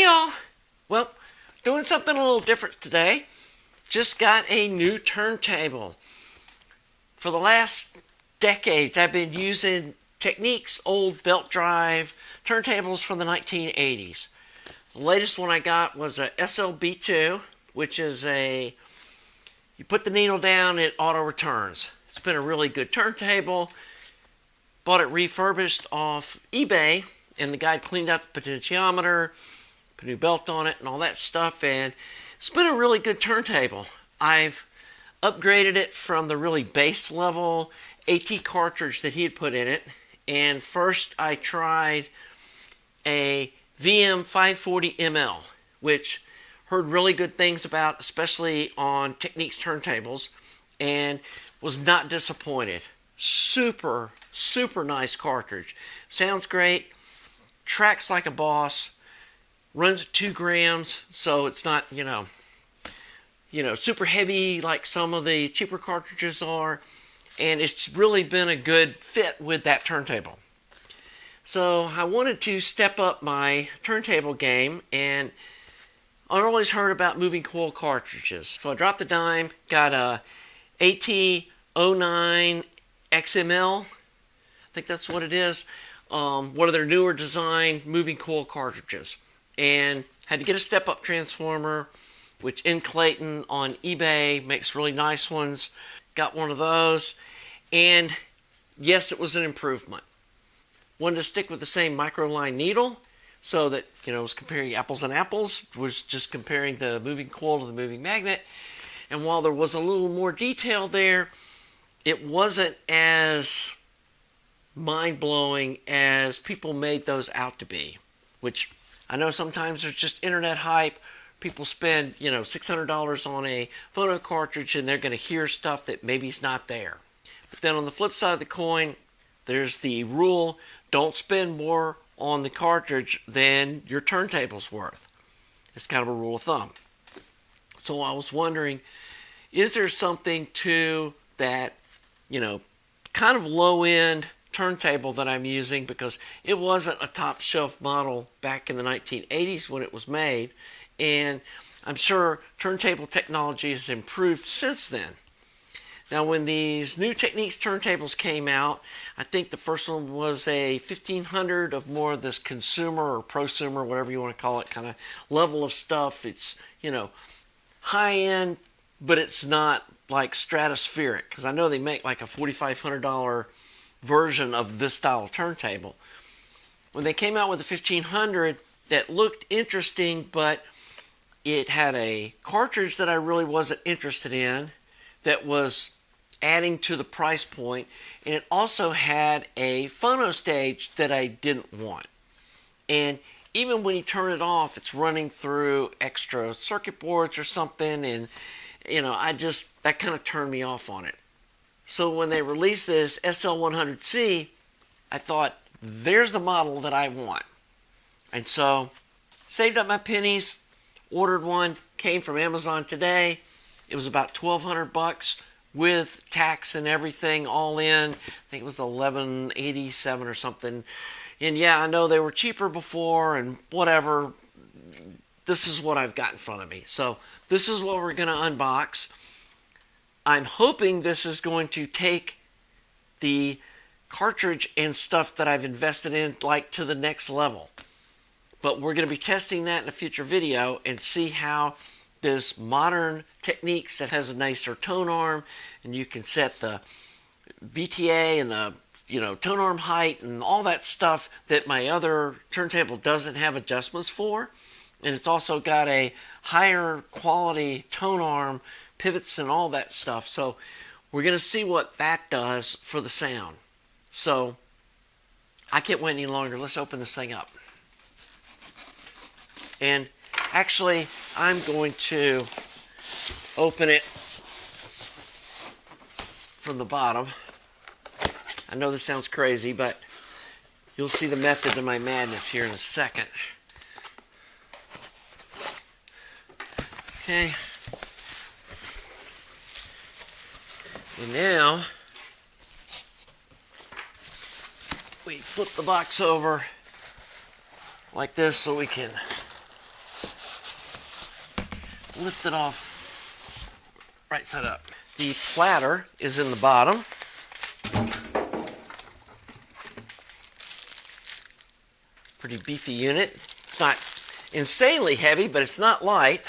y'all. Well, doing something a little different today. Just got a new turntable. For the last decades, I've been using Technics old belt drive turntables from the 1980s. The latest one I got was a SL-B2, which is you put the needle down, it auto returns. It's been a really good turntable. Bought it refurbished off eBay, and the guy cleaned out the potentiometer, put a new belt on it and all that stuff, and it's been a really good turntable. I've upgraded it from the really base level AT cartridge that he had put in it, and first I tried a VM540ML, which heard really good things about, especially on Technics turntables, and was not disappointed. Super nice cartridge. Sounds great, tracks like a boss, runs at 2 grams, so it's not, super heavy like some of the cheaper cartridges are, and it's really been a good fit with that turntable. So I wanted to step up my turntable game, and I always heard about moving coil cartridges. So I dropped a dime, got a AT-09 XML, I think that's what it is, one of their newer design moving coil cartridges. And had to get a step-up transformer, which in Clayton on eBay makes really nice ones. Got one of those, and yes, it was an improvement. Wanted to stick with the same microline needle, so that, I was comparing apples and apples, was just comparing the moving coil to the moving magnet. And while there was a little more detail there, it wasn't as mind-blowing as people made those out to be, which I know sometimes there's just internet hype. People spend, $600 on a phono cartridge, and they're going to hear stuff that maybe is not there. But then on the flip side of the coin, there's the rule, don't spend more on the cartridge than your turntable's worth. It's kind of a rule of thumb. So I was wondering, is there something to that, kind of low-end turntable that I'm using, because it wasn't a top shelf model back in the 1980s when it was made, and I'm sure turntable technology has improved since then. Now, when these new Technics turntables came out, I think the first one was a 1500 of more of this consumer or prosumer, whatever you want to call it, kind of level of stuff. It's, high end, but it's not like stratospheric, because I know they make like a $4,500 version of this style of turntable. When they came out with the 1500, that looked interesting, but it had a cartridge that I really wasn't interested in that was adding to the price point, and it also had a phono stage that I didn't want. And even when you turn it off, it's running through extra circuit boards or something, and that kind of turned me off on it. So when they released this SL-100C, I thought, there's the model that I want. And so, saved up my pennies, ordered one, came from Amazon today. It was about $1,200 with tax and everything all in. I think it was $1,187 or something. And yeah, I know they were cheaper before and whatever. This is what I've got in front of me. So this is what we're going to unbox. I'm hoping this is going to take the cartridge and stuff that I've invested in to the next level. But we're going to be testing that in a future video and see how this modern Techniques that has a nicer tone arm, and you can set the VTA and the tone arm height and all that stuff that my other turntable doesn't have adjustments for. And it's also got a higher quality tone arm, pivots and all that stuff. So we're going to see what that does for the sound. So I can't wait any longer. Let's open this thing up. And actually, I'm going to open it from the bottom. I know this sounds crazy, but you'll see the method of my madness here in a second. Okay. And now, we flip the box over like this so we can lift it off right side up. The platter is in the bottom. Pretty beefy unit. It's not insanely heavy, but it's not light.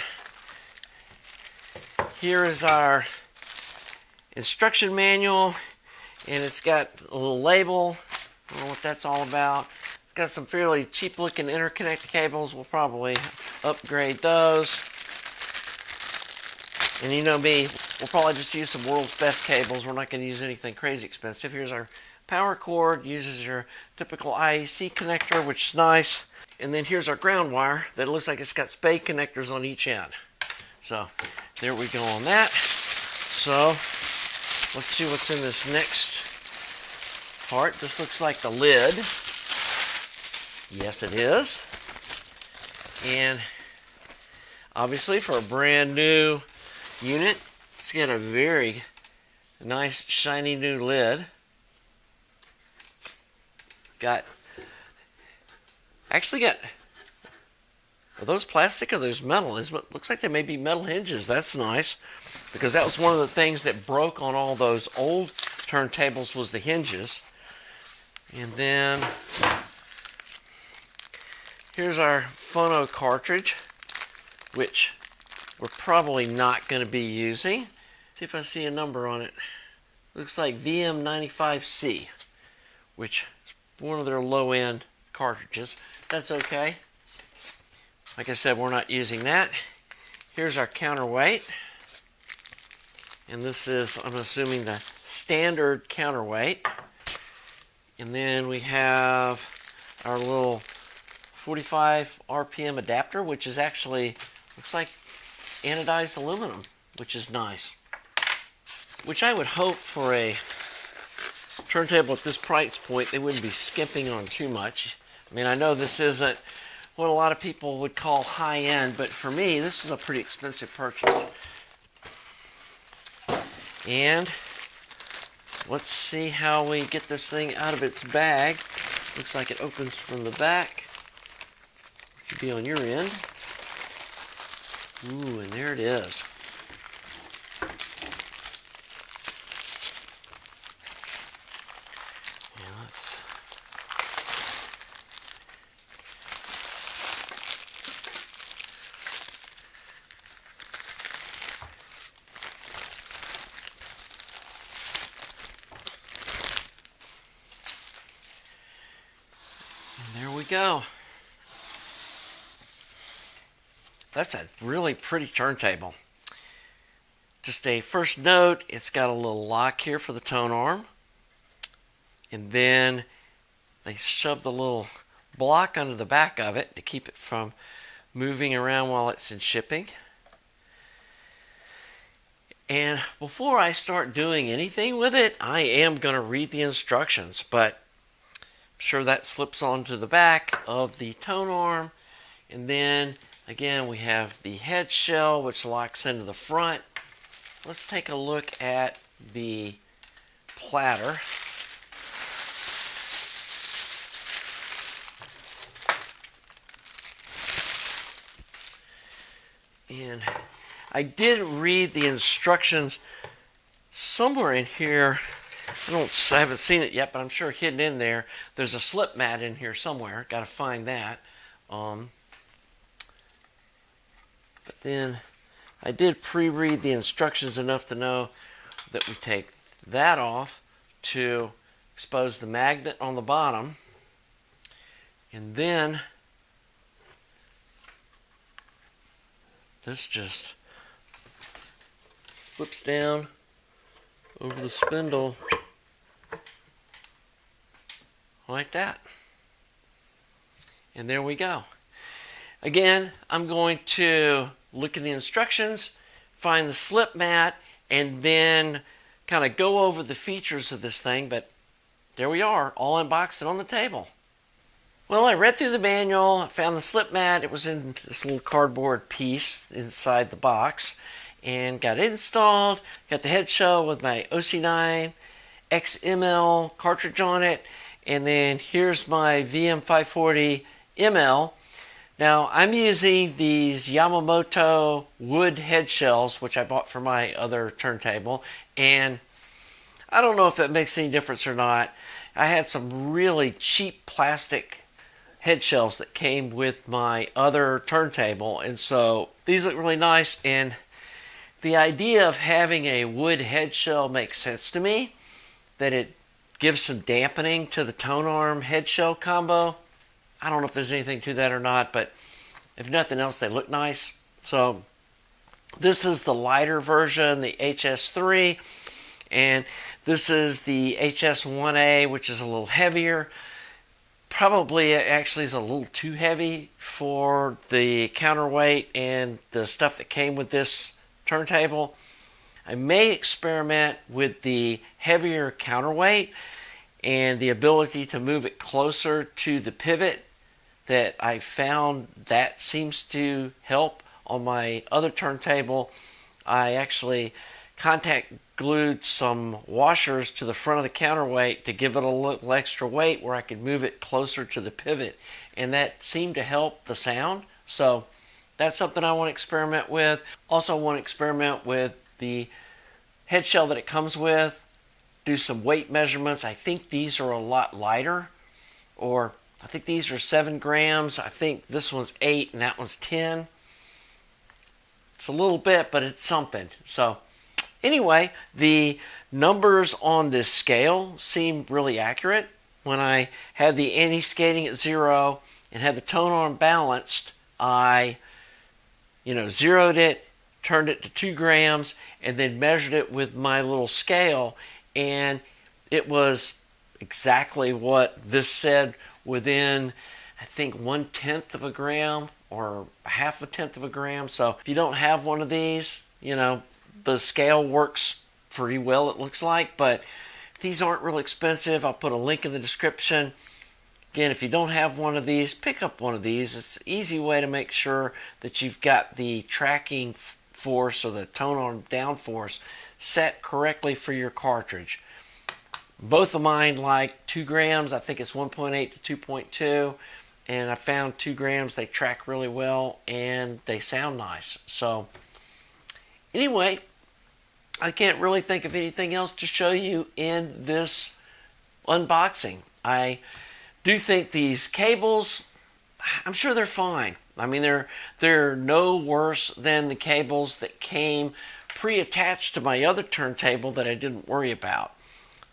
Here is our instruction manual, and it's got a little label. I don't know what that's all about. It's got some fairly cheap looking interconnect cables. We'll probably upgrade those. And you know me, we'll probably just use some world's best cables. We're not going to use anything crazy expensive. Here's our power cord. Uses your typical IEC connector, which is nice. And then here's our ground wire that looks like it's got spade connectors on each end. So there we go on that. So let's see what's in this next part. This looks like the lid. Yes, it is. And obviously for a brand new unit, it's got a very nice shiny new lid. Actually got, are those plastic or those metal? It looks like they may be metal hinges. That's nice, because that was one of the things that broke on all those old turntables was the hinges. And then here's our phono cartridge, which we're probably not going to be using. See if I see a number on it. Looks like VM95C, which is one of their low-end cartridges. That's okay. Like I said, we're not using that. Here's our counterweight. And this is, I'm assuming, the standard counterweight. And then we have our little 45 RPM adapter, which is actually, looks like anodized aluminum, which is nice. Which I would hope for a turntable at this price point, they wouldn't be skimping on too much. I mean, I know this isn't what a lot of people would call high-end, but for me, this is a pretty expensive purchase. And let's see how we get this thing out of its bag. Looks like it opens from the back. Should be on your end. Ooh, and there it is. There we go. That's a really pretty turntable. Just a first note, it's got a little lock here for the tone arm. And then they shove the little block under the back of it to keep it from moving around while it's in shipping. And before I start doing anything with it, I am going to read the instructions, but I'm sure that slips onto the back of the tone arm. And then again, we have the head shell, which locks into the front. Let's take a look at the platter. And I did read the instructions somewhere in here. I haven't seen it yet, but I'm sure hidden in there. There's a slip mat in here somewhere. Got to find that. But then I did pre-read the instructions enough to know that we take that off to expose the magnet on the bottom. And then this just slips down over the spindle like that. And there we go. Again, I'm going to look at the instructions, find the slip mat, and then kind of go over the features of this thing. But there we are, all unboxed and on the table. Well, I read through the manual, I found the slip mat. It was in this little cardboard piece inside the box, and got it installed. Got the head shell with my OC9 XML cartridge on it, and then here's my VM540 ML Now I'm using these Yamamoto wood head shells, which I bought for my other turntable, and I don't know if that makes any difference or not. I had some really cheap plastic head shells that came with my other turntable, and so these look really nice, and the idea of having a wood head shell makes sense to me, that it gives some dampening to the tone arm head shell combo. I don't know if there's anything to that or not, but if nothing else, they look nice. So this is the lighter version, the HS3, and this is the HS1A, which is a little heavier. Probably actually is a little too heavy for the counterweight and the stuff that came with this turntable. I may experiment with the heavier counterweight and the ability to move it closer to the pivot. That I found that seems to help on my other turntable. I actually contact glued some washers to the front of the counterweight to give it a little extra weight where I could move it closer to the pivot, and that seemed to help the sound. So that's something I want to experiment with. Also want to experiment with the head shell that it comes with, do some weight measurements. I think these are a lot lighter, or I think these are 7 grams. I think this one's 8 and that one's 10. It's a little bit, but it's something. So anyway, the numbers on this scale seem really accurate. When I had the anti-skating at 0 and had the tone arm balanced, I zeroed it, turned it to 2 grams, and then measured it with my little scale, and it was exactly what this said, within, I think, 1/10 of a gram or 1/2 of a gram. So if you don't have one of these, the scale works pretty well, it looks like, but these aren't real expensive. I'll put a link in the description. Again, if you don't have one of these, pick up one of these. It's an easy way to make sure that you've got the tracking force or the tone arm downforce set correctly for your cartridge. Both of mine like 2 grams. I think it's 1.8 to 2.2, and I found 2 grams. They track really well and they sound nice. So anyway, I can't really think of anything else to show you in this unboxing. I do think these cables, I'm sure they're fine. I mean, they're no worse than the cables that came pre-attached to my other turntable that I didn't worry about.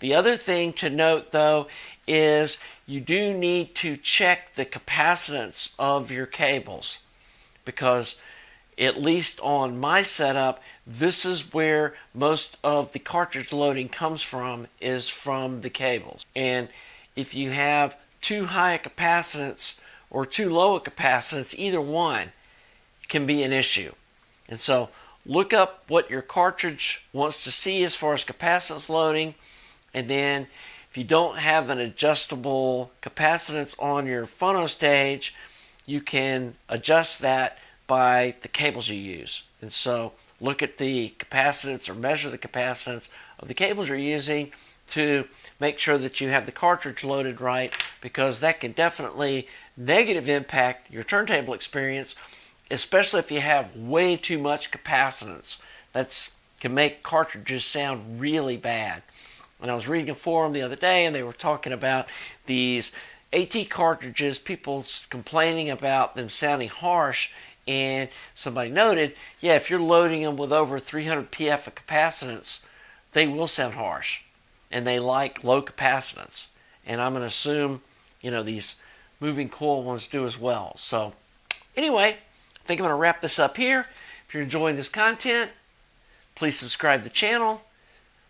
The other thing to note, though, is you do need to check the capacitance of your cables, because at least on my setup, this is where most of the cartridge loading comes from, is from the cables. And if you have too high a capacitance or too low a capacitance, either one can be an issue. And so look up what your cartridge wants to see as far as capacitance loading, and then if you don't have an adjustable capacitance on your phono stage, you can adjust that by the cables you use. And so look at the capacitance or measure the capacitance of the cables you're using to make sure that you have the cartridge loaded right, because that can definitely negative impact your turntable experience, especially if you have way too much capacitance. That can make cartridges sound really bad. And I was reading a forum the other day, and they were talking about these AT cartridges, people complaining about them sounding harsh, and somebody noted, yeah, if you're loading them with over 300 PF of capacitance, they will sound harsh, and they like low capacitance. And I'm going to assume, these moving coil ones do as well. So anyway, I think I'm going to wrap this up here. If you're enjoying this content, please subscribe to the channel.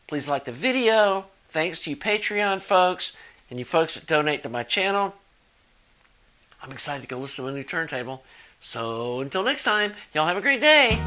Please like the video. Thanks to you Patreon folks and you folks that donate to my channel. I'm excited to go listen to a new turntable. So until next time, y'all have a great day.